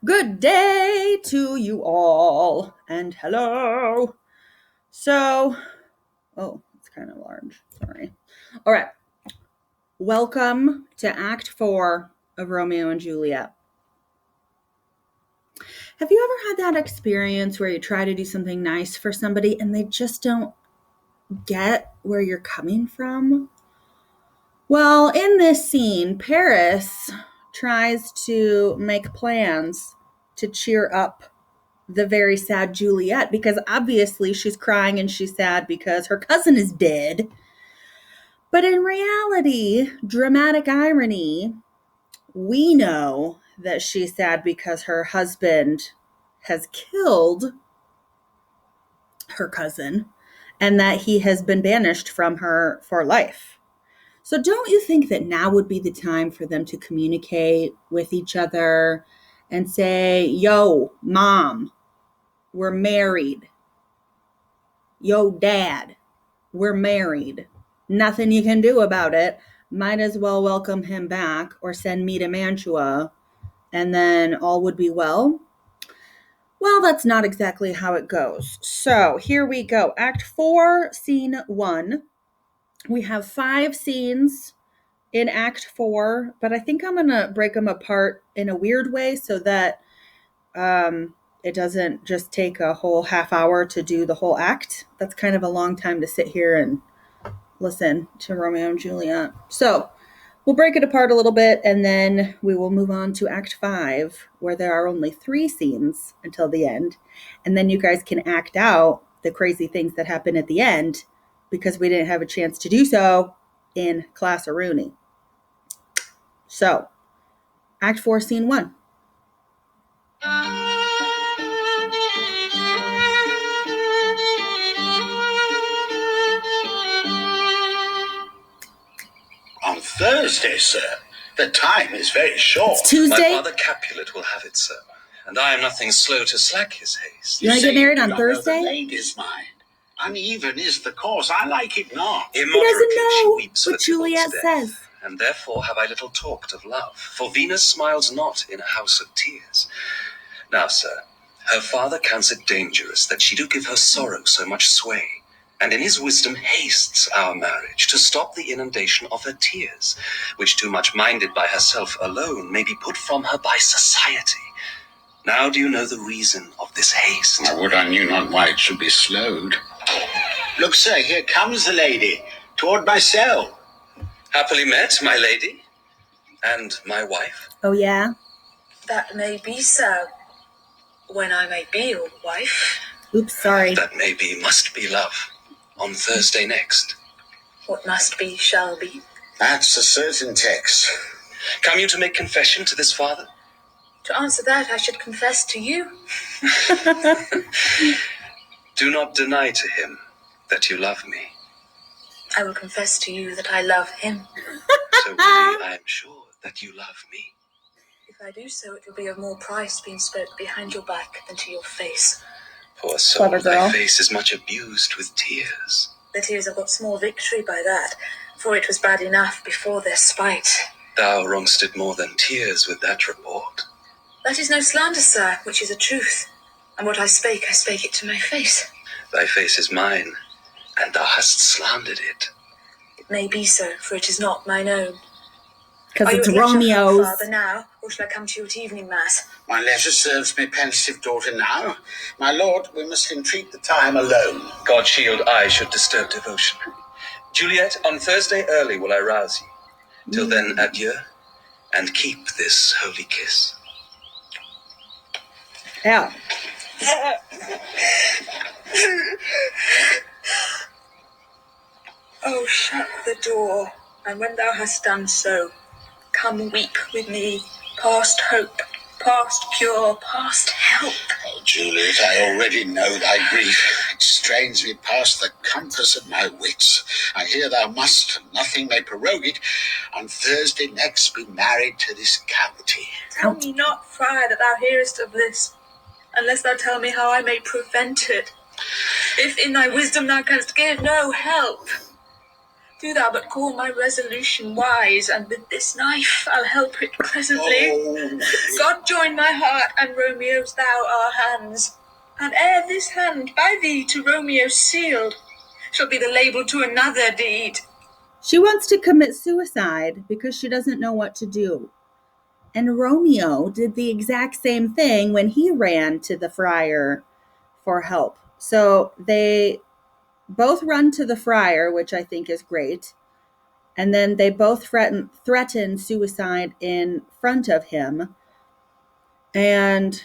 Good day to you all, and hello. It's kind of large. Sorry. All right. Welcome to Act 4 of Romeo and Juliet. Have you ever had that experience where you try to do something nice for somebody and they just don't get where you're coming from? Well, in this scene, Paris tries to make plans to cheer up the very sad Juliet, because obviously she's crying and she's sad because her cousin is dead. But in reality, dramatic irony, we know that she's sad because her husband has killed her cousin and that he has been banished from her for life. So don't you think that now would be the time for them to communicate with each other and say, yo, mom, we're married. Yo, dad, we're married. Nothing you can do about it. Might as well welcome him back or send me to Mantua and then all would be well. Well, that's not exactly how it goes. So here we go. Act 4, Scene 1. We have 5 scenes in Act 4, but I think I'm going to break them apart in a weird way so that it doesn't just take a whole half hour to do the whole act. That's kind of a long time to sit here and listen to Romeo and Juliet. So we'll break it apart a little bit and then we will move on to Act 5, where there are only 3 scenes until the end. And then you guys can act out the crazy things that happen at the end because we didn't have a chance to do so in Class of Rooney. So, Act 4, Scene 1. On Thursday, sir. The time is very short. It's Tuesday. My father Capulet will have it so, and I am nothing slow to slack his haste. You want to get married on Thursday? The lady's mind. Uneven is the cause. I like it not. He doesn't know what Juliet says. And therefore have I little talked of love, for Venus smiles not in a house of tears. Now, sir, her father counts it dangerous that she do give her sorrow so much sway, and in his wisdom hastes our marriage to stop the inundation of her tears, which too much minded by herself alone may be put from her by society. Now do you know the reason of this haste? I would I knew not why it should be slowed. Look, sir, here comes the lady, toward my cell. Happily met, my lady, and my wife. Oh, yeah? That may be so, when I may be your wife. Oops, sorry. That may be, must be, love, on Thursday next. What must be, shall be. That's a certain text. Come you to make confession to this father? To answer that, I should confess to you. Do not deny to him that you love me. I will confess to you that I love him. So really, I am sure that you love me. If I do so, it will be of more price being spoke behind your back than to your face. Poor soul, Clever girl. thy face is much abused with tears. The tears have got small victory by that, for it was bad enough before their spite. Thou wrong'st it more than tears with that report. That is no slander, sir, which is a truth. And what I spake it to my face. Thy face is mine, and thou hast slandered it. It may be so, for it is not mine own. Because it's Are you at leisure, Romeo's. Father, now, or shall I come to you at evening mass? My leisure serves me, pensive daughter, now. My lord, we must entreat the time alone. God shield I should disturb devotion. Juliet, on Thursday early will I rouse you. Till then, adieu, and keep this holy kiss. Yeah. Oh, shut the door, and when thou hast done so, come weep with me, past hope, past cure, past help. Oh, Juliet, I already know thy grief. It strains me past the compass of my wits. I hear thou must, and nothing may prorogue it, on Thursday next be married to this cavity. Tell me not, friar, that thou hearest of this, unless thou tell me how I may prevent it. If in thy wisdom thou canst give no help. Do thou but call my resolution wise, and with this knife I'll help it presently. Oh. God join my heart and Romeo's thou our hands, and ere this hand by thee to Romeo sealed shall be the label to another deed. She wants to commit suicide because she doesn't know what to do. And Romeo did the exact same thing when he ran to the friar for help. So they both run to the friar, which I think is great. And then they both threaten suicide in front of him. And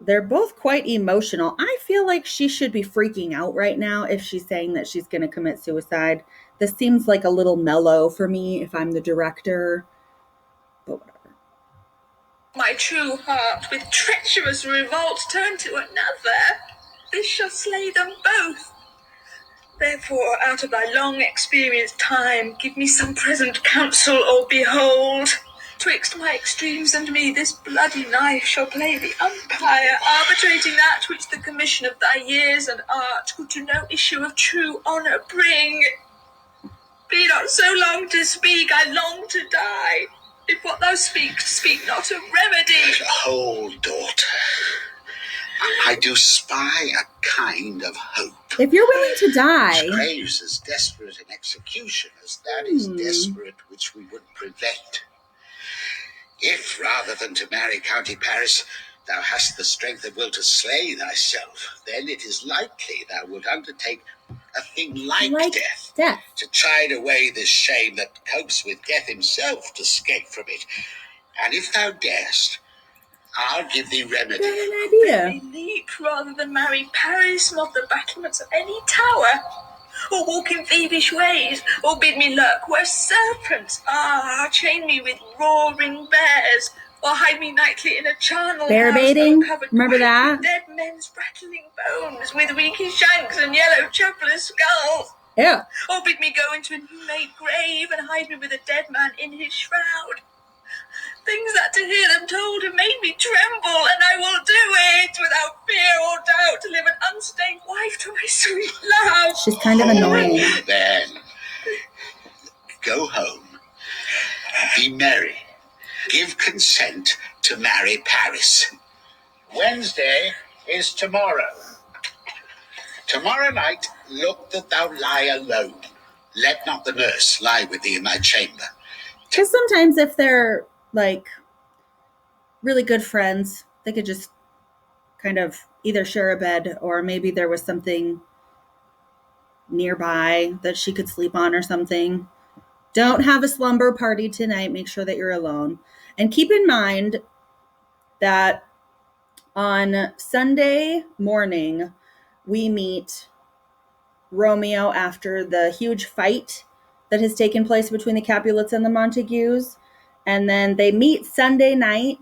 they're both quite emotional. I feel like she should be freaking out right now if she's saying that she's going to commit suicide. This seems like a little mellow for me if I'm the director. But whatever. My true heart with treacherous revolt turn to another. This shall slay them both. Therefore, out of thy long experienced time, give me some present counsel, or behold, twixt my extremes and me this bloody knife shall play the umpire, arbitrating that which the commission of thy years and art could to no issue of true honour bring. Be not so long to speak, I long to die. If what thou speak not of remedy. Hold, daughter. I do spy a kind of hope. If you're willing to die, which craves as desperate an execution as that is desperate which we would prevent. If, rather than to marry County Paris, thou hast the strength of will to slay thyself, then it is likely thou wilt undertake a thing like death, to chide away this shame that copes with death himself to escape from it. And if thou darest, I'll give thee remedy. Got an idea. Bid me leap rather than marry Paris, not the battlements of any tower, or walk in thievish ways, or bid me lurk where serpents are, chain me with roaring bears, or hide me nightly in a charnel bear house, baiting. Remember with that? dead men's rattling bones, with weaky shanks and yellow chapless skulls. Yeah. Or bid me go into a new-made grave and hide me with a dead man in his shroud. Things that to hear them told have made me tremble, and I will do it without fear or doubt to live an unstained wife to my sweet love. She's kind of annoying. Then, go home, be merry, give consent to marry Paris. Wednesday is tomorrow. Tomorrow night, look that thou lie alone. Let not the nurse lie with thee in thy chamber. Because sometimes if they're like really good friends, they could just kind of either share a bed, or maybe there was something nearby that she could sleep on or something. Don't have a slumber party tonight. Make sure that you're alone. And keep in mind that on Sunday morning, we meet Romeo after the huge fight that has taken place between the Capulets and the Montagues. And then they meet Sunday night.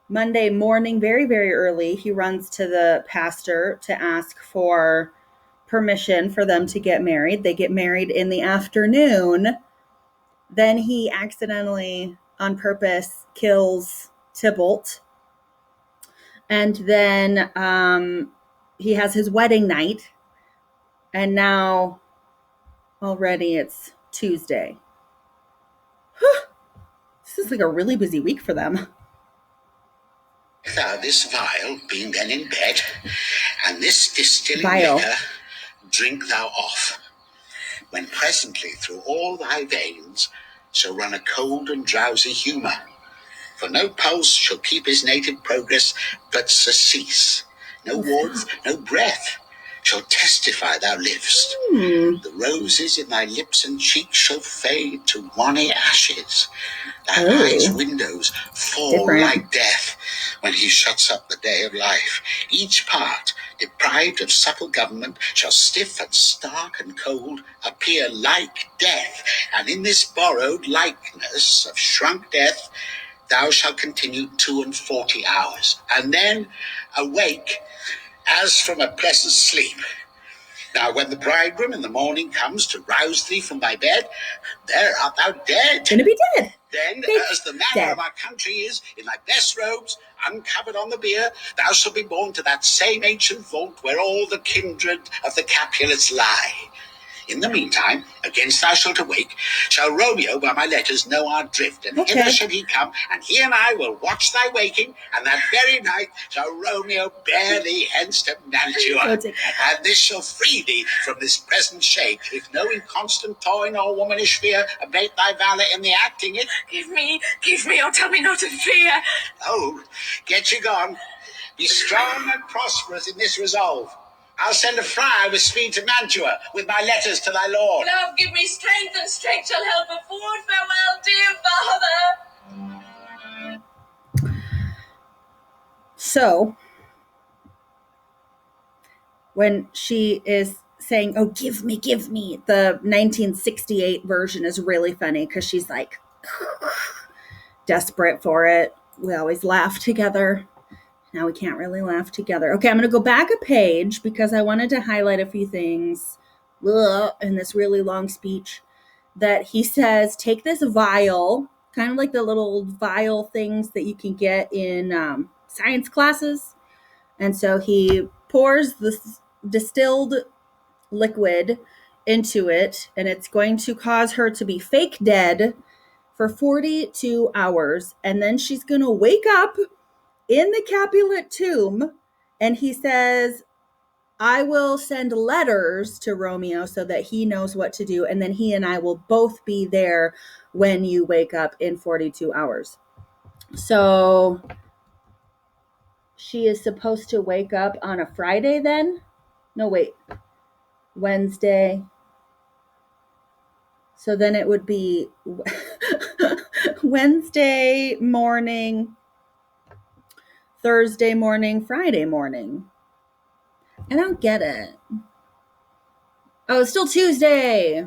Monday morning, very, very early, he runs to the pastor to ask for permission for them to get married. They get married in the afternoon. Then he accidentally, on purpose, kills Tybalt. And then he has his wedding night. And now already it's Tuesday. This is like a really busy week for them. Thou this vial, being then in bed, and this distilling liquor, drink thou off, when presently through all thy veins shall run a cold and drowsy humour, for no pulse shall keep his native progress, but surcease. No warmth, no breath shall testify thou livest. The roses in thy lips and cheeks shall fade to wanny ashes. Thy eyes' windows fall like death when he shuts up the day of life. Each part, deprived of subtle government, shall stiff and stark and cold appear like death. And in this borrowed likeness of shrunk death, thou shalt continue 42 hours, and then awake as from a pleasant sleep. Now when the bridegroom in the morning comes to rouse thee from thy bed, there art thou dead. Gonna be dead. Then, as the manner of our country is, in thy best robes, uncovered on the bier, thou shalt be borne to that same ancient vault where all the kindred of the Capulets lie. In the meantime, against thou shalt awake, shall Romeo by my letters know our drift, and Okay. hither shall he come, and he and I will watch thy waking, and that very night shall Romeo bear thee hence to Mantua, and this shall free thee from this present shame, if no inconstant toy nor womanish fear abate thy valour in the acting it. Give me, or tell me not to fear. Oh, get you gone. Be strong and prosperous in this resolve. I'll send a friar with speed to Mantua, with my letters to thy lord. Love, give me strength, and strength shall help afford. Farewell, dear father. So, when she is saying, oh, give me, the 1968 version is really funny because she's like desperate for it. We always laugh together. Now we can't really laugh together. Okay, I'm going to go back a page because I wanted to highlight a few things in this really long speech that he says, take this vial, kind of like the little vial things that you can get in science classes. And so he pours this distilled liquid into it, and it's going to cause her to be fake dead for 42 hours. And then she's going to wake up in the Capulet tomb, and he says, I will send letters to Romeo so that he knows what to do, and then he and I will both be there when you wake up in 42 hours. So she is supposed to wake up on a Friday then? No, wait. Wednesday. So then it would be Wednesday morning, Thursday morning, Friday morning. I don't get it. Oh, it's still Tuesday.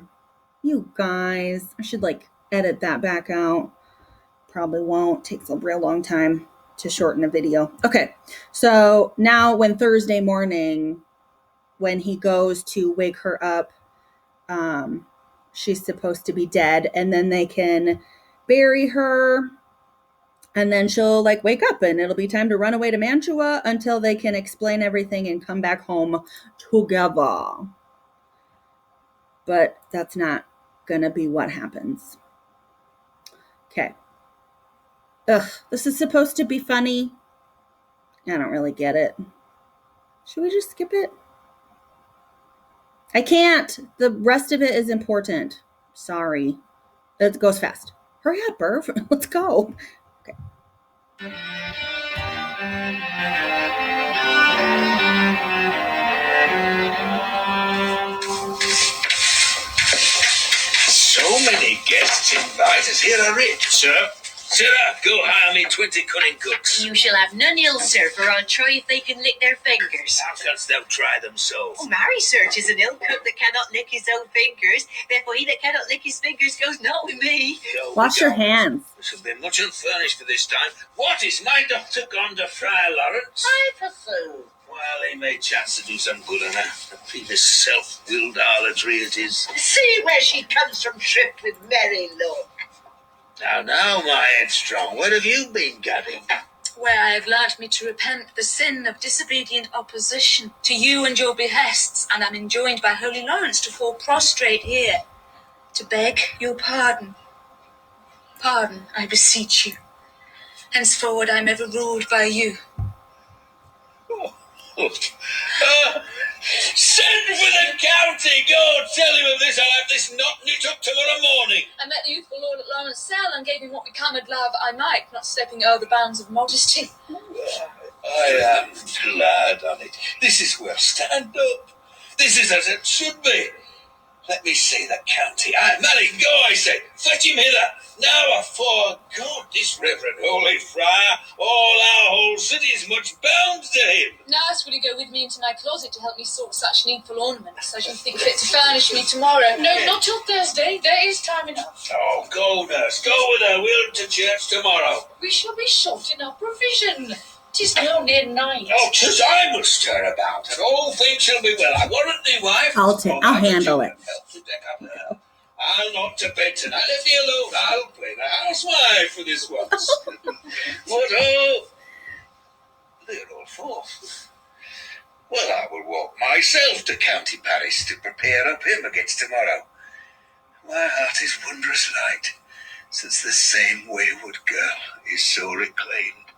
You guys. I should edit that back out. Probably won't. Takes a real long time to shorten a video. Okay. So now when Thursday morning, when he goes to wake her up, she's supposed to be dead, and then they can bury her, and then she'll wake up, and it'll be time to run away to Mantua until they can explain everything and come back home together. But that's not gonna be what happens. Okay. Ugh, this is supposed to be funny. I don't really get it. Should we just skip it? I can't. The rest of it is important. Sorry. It goes fast. Hurry up, Berv. Let's go. Okay. So many guests invited. Here are it, sir. Sirrah, go hire me 20 cunning cooks. You shall have none ill, sir, for I'll try if they can lick their fingers. How canst thou try them so? Oh, marry, sir, 'tis an ill cook that cannot lick his own fingers. Therefore he that cannot lick his fingers goes not with me. So Wash your hands. We shall be much unfurnished for this time. What is my doctor gone to Friar Lawrence? I prefer. Well, he may chance to do some good on her. A peevish self-willed harlotry it is. See where she comes from shrift with merry look. Now, my headstrong, where have you been gadding? Where I have learnt me to repent the sin of disobedient opposition to you and your behests, and am enjoined by Holy Lawrence to fall prostrate here, to beg your pardon. Pardon, I beseech you. Henceforward I am ever ruled by you. Send for the county! Go tell him of this. I'll have this knot knit up tomorrow morning. I met the youthful lord at Lawrence cell and gave him what becomed love I might, not stepping o'er the bounds of modesty. I am glad on it. This is where stand up. This is as it should be. Let me see the county. Aye, marry, go, I say. Fetch him hither. Now, afore God, this reverend holy friar, all our whole city is much bound to him. Nurse, will you go with me into my closet to help me sort such needful ornaments as you think fit to furnish me tomorrow? No, not till Thursday. There is time enough. Oh, go, nurse. Go with her. We'll to church tomorrow. We shall be short in our provision. 'Tis now near night. Oh, 'tis I must stir about, and all things shall be well. I warrant thee, wife. I'll handle it. Help to deck up there. I'll not to bed tonight. Let me alone. I'll play the housewife for this once. What ho! They're all forth. Well, I will walk myself to County Paris to prepare up him against tomorrow. My heart is wondrous light, since the same wayward girl is so reclaimed.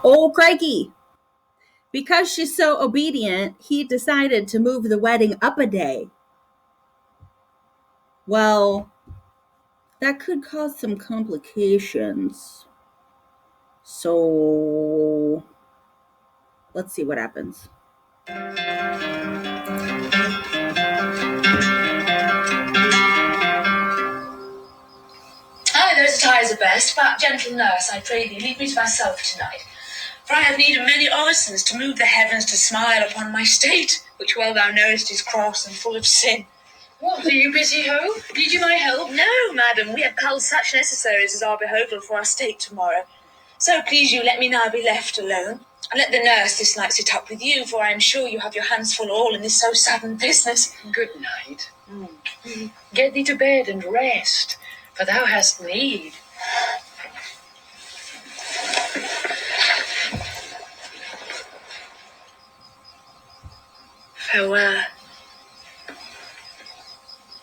Oh, crikey. Because she's so obedient, he decided to move the wedding up a day. Well, that could cause some complications. So, let's see what happens. Aye, those attires are best, but gentle nurse, I pray thee, leave me to myself tonight. For I have need of many orisons to move the heavens to smile upon my state, which well thou knowest is cross and full of sin. What, are you busy, ho? Need you my help? No, madam, we have culled such necessaries as are behoveful for our state tomorrow. So please you let me now be left alone, and let the nurse this night sit up with you, for I am sure you have your hands full all in this so sudden business. Good night. Get thee to bed and rest, for thou hast need. Farewell.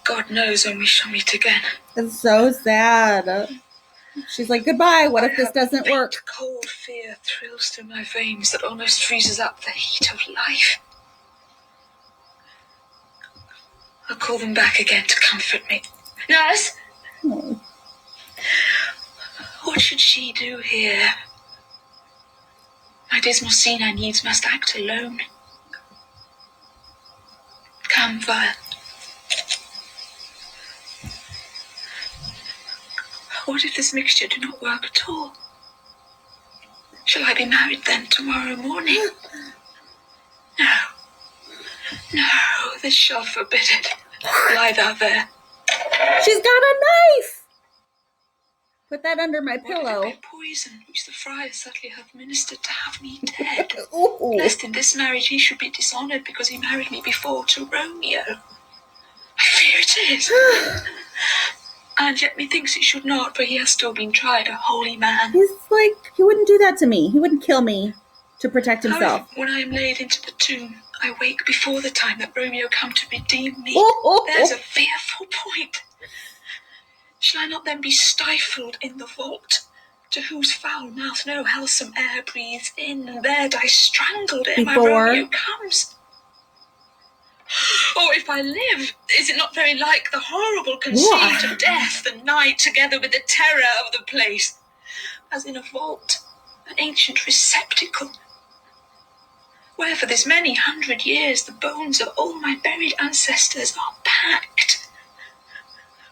God knows when we shall meet again. It's so sad. She's like, goodbye. What if this doesn't work? Cold fear thrills through my veins that almost freezes up the heat of life. I'll call them back again to comfort me. Nurse! Oh. What should she do here? My dismal scene I needs must act alone. Come, Violet. What if this mixture do not work at all? Shall I be married then tomorrow morning? No, this shall forbid it. Lie thou there. She's got a knife! Put that under my pillow. What if it be poison which the friar subtly hath ministered to have me dead? Ooh. Lest in this marriage he should be dishonoured because he married me before to Romeo. I fear it is. And yet methinks it should not, for he has still been tried, a holy man. He's like, he wouldn't do that to me. He wouldn't kill me to protect However, himself. when I am laid into the tomb, I wake before the time that Romeo come to redeem me. Oh. There's a fearful point. Shall I not then be stifled in the vault, to whose foul mouth no wholesome air breathes in, and there die strangled ere my Romeo comes? Or if I live, is it not very like the horrible conceit of death, the night, together with the terror of the place, as in a vault, an ancient receptacle, where for this many 100 years the bones of all my buried ancestors are packed,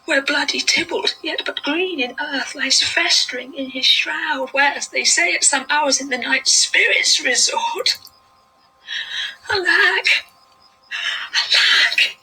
where bloody Tybalt, yet but green in earth, lies festering in his shroud, where, as they say, at some hours in the night spirits resort? Alack! Alack!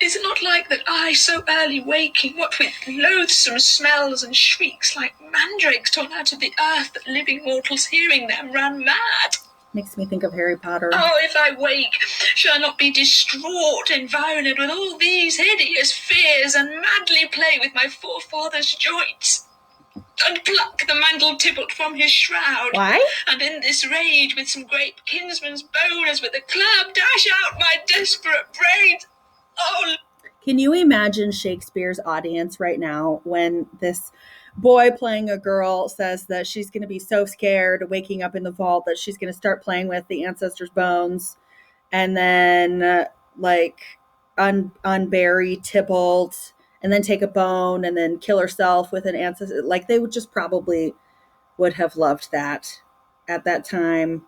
Is it not like that I, so early waking, what with loathsome smells and shrieks like mandrakes torn out of the earth, that living mortals hearing them run mad? Makes me think of Harry Potter. Oh, if I wake, shall I not be distraught, environed with all these hideous fears, and madly play with my forefathers' joints, and pluck the mangled Tybalt from his shroud? Why? And in this rage, with some great kinsman's bone, as with a club, dash out my desperate brains? Oh! Can you imagine Shakespeare's audience right now when this boy playing a girl says that she's going to be so scared waking up in the vault that she's going to start playing with the ancestors' bones and then unbury Tybalt and then take a bone and then kill herself with an ancestor? Like, they would just probably would have loved that at that time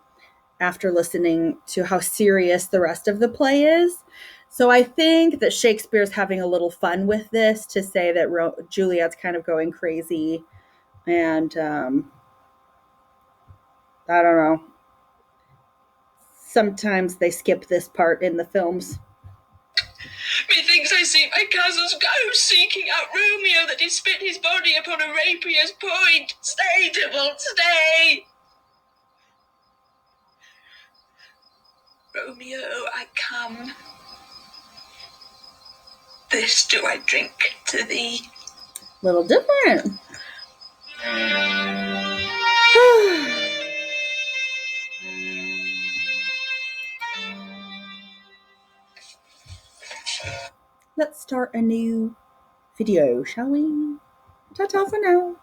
after listening to how serious the rest of the play is. So I think that Shakespeare's having a little fun with this to say that Juliet's kind of going crazy. And I don't know. Sometimes they skip this part in the films. Methinks I see my cousin's ghost seeking out Romeo, that he spit his body upon a rapier's point. Stay, Tybalt, stay! Romeo, I come. This do I drink to thee. Little different. start a new video, shall we? Ta-ta for now.